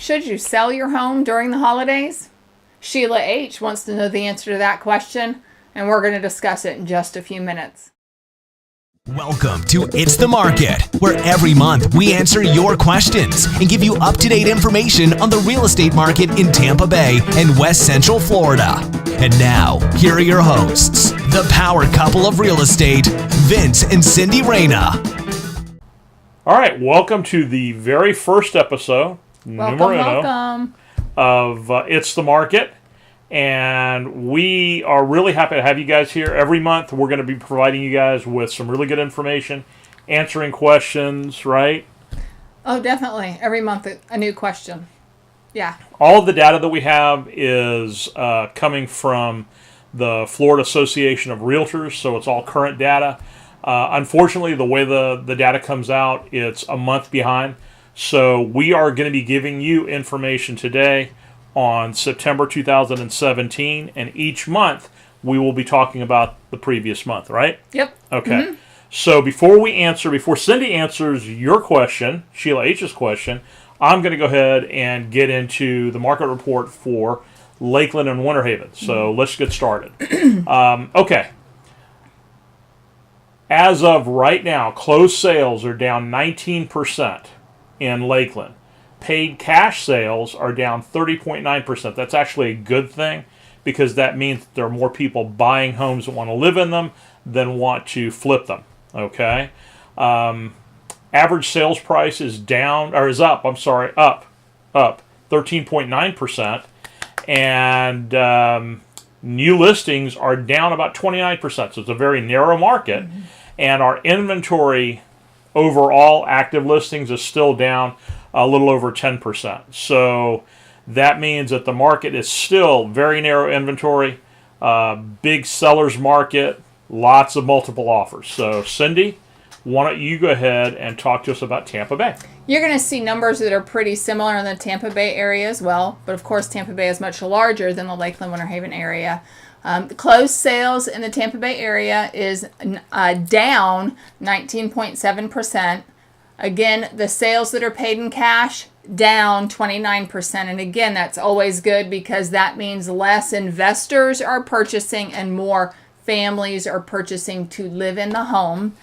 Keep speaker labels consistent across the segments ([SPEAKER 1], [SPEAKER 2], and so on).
[SPEAKER 1] Should you sell your home during the holidays? Sheila H. wants to know the answer to that question, and we're going to discuss it in just a few minutes.
[SPEAKER 2] Welcome to It's the Market, where every month we answer your questions and give you up-to-date information on the real estate market in Tampa Bay and West Central Florida. And now, here are your hosts, the power couple of real estate, Vince and Cindy Reina.
[SPEAKER 3] All right, welcome to the very first episode,
[SPEAKER 1] Welcome.
[SPEAKER 3] of It's the Market. And we are really happy to have you guys here. Every month, we're going to be providing you guys with some really good information, answering questions, right?
[SPEAKER 1] Oh, definitely. Every month, a new question. Yeah.
[SPEAKER 3] All of the data that we have is coming from the Florida Association of Realtors, so it's all current data. Unfortunately, the way the data comes out, it's a month behind. So we are going to be giving you information today on September 2017, and each month we will be talking about the previous month, right?
[SPEAKER 1] Yep.
[SPEAKER 3] Okay.
[SPEAKER 1] Mm-hmm.
[SPEAKER 3] So before Cindy answers your question, Sheila H's question, I'm going to go ahead and get into the market report for Lakeland and Winter Haven. So let's get started. Okay. As of right now, closed sales are down 19% in Lakeland. Paid cash sales are down 30.9%. That's actually a good thing because that means that there are more people buying homes that want to live in them than want to flip them. Okay. Average sales price is up 13.9%. And new listings are down about 29%. So it's a very narrow market. Mm-hmm. And our inventory overall active listings is still down a little over 10%. So that means that the market is still very narrow inventory, big seller's market, lots of multiple offers. So Cindy, why don't you go ahead and talk to us about Tampa Bay?
[SPEAKER 1] You're going to see numbers that are pretty similar in the Tampa Bay area as well, but of course Tampa Bay is much larger than the Lakeland Winter Haven area. The closed sales in the Tampa Bay area is down 19.7%. Again, the sales that are paid in cash, down 29%. And again, that's always good because that means less investors are purchasing and more families are purchasing to live in the home.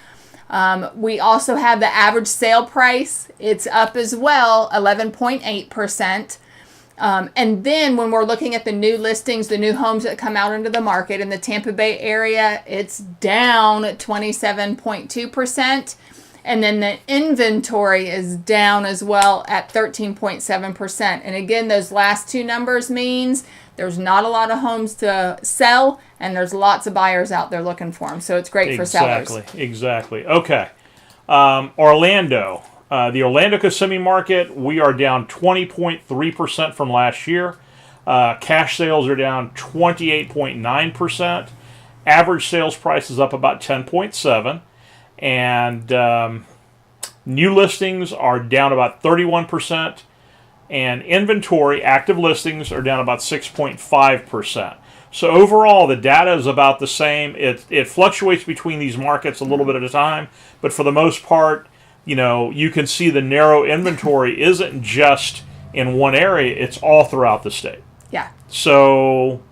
[SPEAKER 1] We also have the average sale price. It's up as well, 11.8%. And then when we're looking at the new listings, the new homes that come out into the market in the Tampa Bay area, it's down 27.2%. And then the inventory is down as well at 13.7%. And again, those last two numbers means there's not a lot of homes to sell and there's lots of buyers out there looking for them. So it's great for sellers.
[SPEAKER 3] Exactly. Okay. Orlando. The Orlando Kissimmee market, we are down 20.3% from last year. Cash sales are down 28.9%. Average sales price is up about 10.7%. And new listings are down about 31%. And inventory, active listings, are down about 6.5%. So overall, the data is about the same. It fluctuates between these markets a little bit at a time. But for the most part, you can see the narrow inventory isn't just in one area. It's all throughout the state.
[SPEAKER 1] Yeah.
[SPEAKER 3] So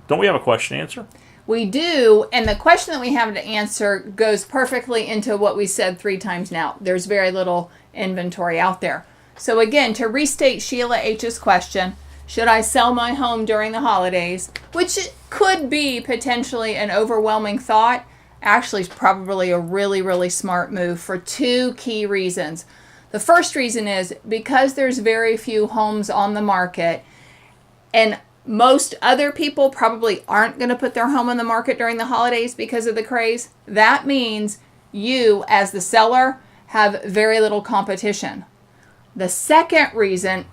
[SPEAKER 3] don't we have a question answer?
[SPEAKER 1] We do, and the question that we have to answer goes perfectly into what we said 3 times now. There's very little inventory out there. So again, to restate Sheila H's question, should I sell my home during the holidays? Which could be potentially an overwhelming thought. Actually, it's probably a really, really smart move for 2 key reasons. The first reason is because there's very few homes on the market, and most other people probably aren't going to put their home on the market during the holidays because of the craze. That means you, as the seller, have very little competition. The second reason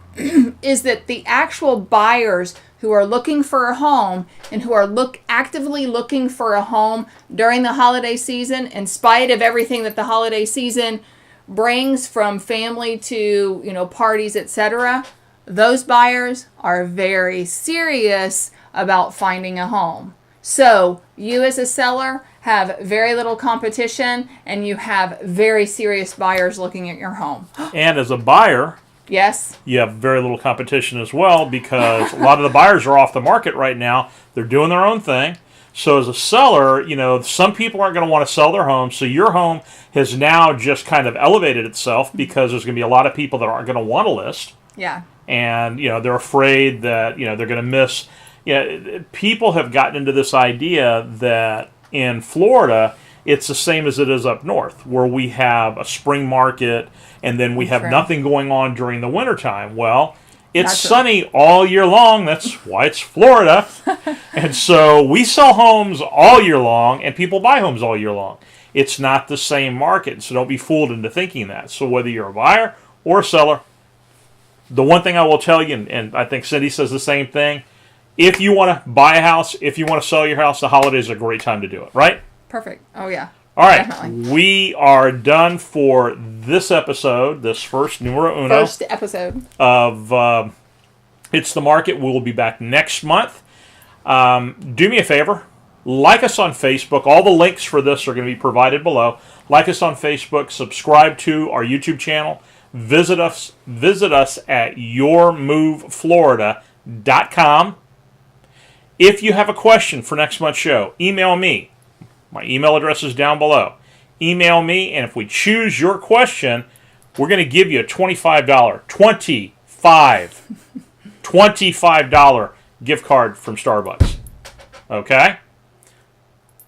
[SPEAKER 1] is that the actual buyers who are looking for a home and who are actively looking for a home during the holiday season, in spite of everything that the holiday season brings from family to, parties, etc., those buyers are very serious about finding a home. So you as a seller have very little competition and you have very serious buyers looking at your home.
[SPEAKER 3] And as a buyer,
[SPEAKER 1] Yes.
[SPEAKER 3] You have very little competition as well because a lot of the buyers are off the market right now. They're doing their own thing. So as a seller, some people aren't going to want to sell their home. So your home has now just kind of elevated itself because there's going to be a lot of people that aren't going to want to list.
[SPEAKER 1] Yeah.
[SPEAKER 3] And, they're afraid that, they're going to miss. People have gotten into this idea that in Florida, it's the same as it is up north, where we have a spring market and then we have nothing going on during the wintertime. Well, it's sunny all year long. That's why it's Florida. And so we sell homes all year long and people buy homes all year long. It's not the same market, so don't be fooled into thinking that. So whether you're a buyer or a seller, the one thing I will tell you, and I think Cindy says the same thing, if you want to buy a house, if you want to sell your house, the holidays are a great time to do it, right?
[SPEAKER 1] Perfect. Oh, yeah.
[SPEAKER 3] All right.
[SPEAKER 1] Definitely.
[SPEAKER 3] We are done for this episode, this first numero uno.
[SPEAKER 1] First episode.
[SPEAKER 3] Of It's the Market. We will be back next month. Do me a favor. Like us on Facebook. All the links for this are going to be provided below. Like us on Facebook. Subscribe to our YouTube channel. Visit us at yourmoveflorida.com. If you have a question for next month's show, email me. My email address is down below. Email me, and if we choose your question, we're going to give you a $25 gift card from Starbucks. Okay?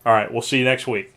[SPEAKER 3] All right, we'll see you next week.